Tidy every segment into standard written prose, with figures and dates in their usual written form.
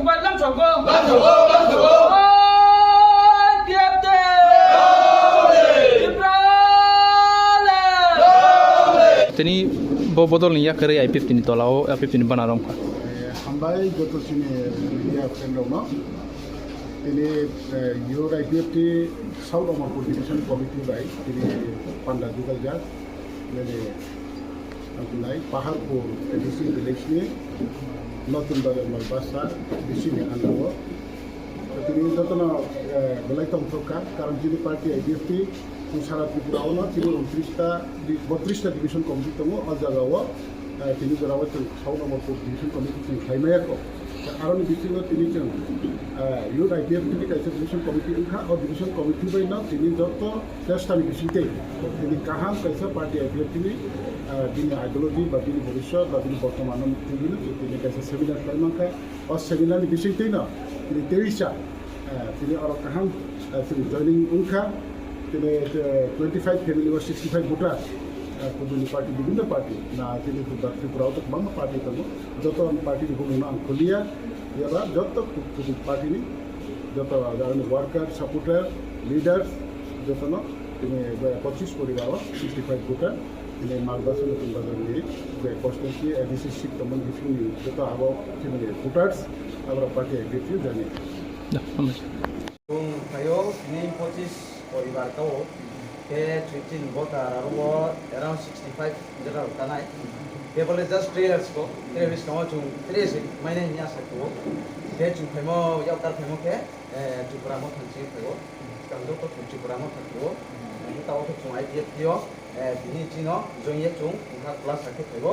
Bạch Lâm Sổ Cơ. Lâm Sổ Cơ, Lâm Sổ Cơ. Ôi, tiếp tế. Tiếp ra lệ. Tini botol ni ya kere IPF tini tolao IPF tini banarom ka. Hambai joto sini media friend no. Ini your IPF South Omapur Division Committee bai. Ini Panda juga jas. Ini Abdullah Paharpur DC election নতুন দলের বাসা বেশি আনবো তিনি যত বেলাই তন্ত্রকা কারণ যিনি পার্টি আইডিএফটি সারা ত্রিপুরাও না তিনি 32টা ডিভিশন কমিটি দङ অ জায়গাও তিনি জরাও সাউথ নম্বর ডিভিশন কমিটি খাইমায়াকো আরনি বিচিङो তিনি जों ইউথ আইডিএফটি কাইছে ডিভিশন কমিটি ওখা ও ডিভিশন কমিটি বাইনা তিনি যত চেষ্টানি বিচিতে তিনি কাহাম কাইছে পার্টি আইডিএফটি দিনে আইডিওলজি বা দিনে ভবিষ্যৎ বা দিনে বর্তমান তিনি কাছে সেমিনার খাইমাখা ও সেমিনারনি বিচিতেই না তিনি তেইশা তিনি আরো কাহাম তিনি জয়নিং ওখা তিনি 25 ফ্যামিলি বা 65 ভোটার পুজুনি পার্টি বিভিন্ন পার্টি না তিনি ত্রিপুরাও তো বাংলা পার্টি দङ যত পার্টি হুমুনা আংখলিয়া এবার যত পার্টি যত ওয়ার্কার সাপোর্টার লিডার্স যত তিনি 25 পরিবার 65 ভোটার তিনি মালবাসন নতুন বাজার নিয়ে কনস্টিটুয়েন্সি এডিসি সিট তমন বিফিনি যত আবো তিনি ভোটার্স আমরা পার্টি এগ্রিটি জানি kayo ni 25 poribar kao ke 13 voter aro around 65 jara tanai ke bole just trailers ko trailers ko chung trailers maine nya sakko ke chung phemo yau tar phemo ke chupra mo thanchi phego kam do ko chupra mo thakko ni taw ko chung ai tie tio bini chino joye chung ka class sakhe phego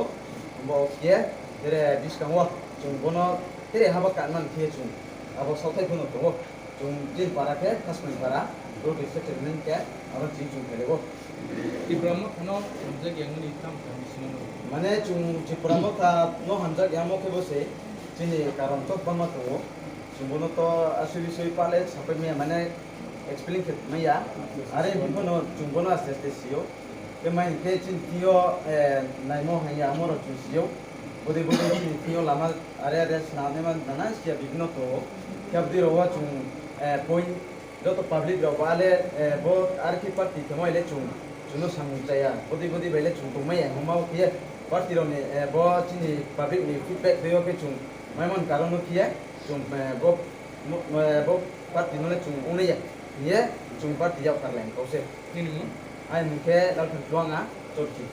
mo ke tere diskamo chung bono tere haba kanman ke chung abo sothai phono to chung jin para ke kasmin para do district training ke aro jin chung phego Ibrahim Khano, Hamza Gyangun Itam Kamisino. মানে চিপুরামো তা no Hamza গ্যামোকে বসে চিনি কারণ তো বামা তো চুম্বনো তো আসলে সই পালে সাপে মিয়া মানে এক্সপ্লেইন কে মাইয়া আরে বিপনো চুম্বনো আস্তে আস্তে সিও কে মাই কে চিন তিও নাইমো হাইয়া আমর চুসিও বদে বদে চিন তিও লামা আরে আরে স্নানে মান নানা সিয়া বিভিন্ন তো কাবদি রওয়া চুম পয়েন্ট যত পাবলিক রওয়ালে বো আর কি পার্টি কেমইলে চুম চুনো সামুজায়া বদে বদে বাইলে চুম তো মাইয়া হমাও কি parti rone bo chini public ni feedback deyo ke chung maimon karon no kiye chung bo parti no le chung une ya ye chung parti yaw karlen kause Ini mu. ai mukhe dal kan tuanga chotki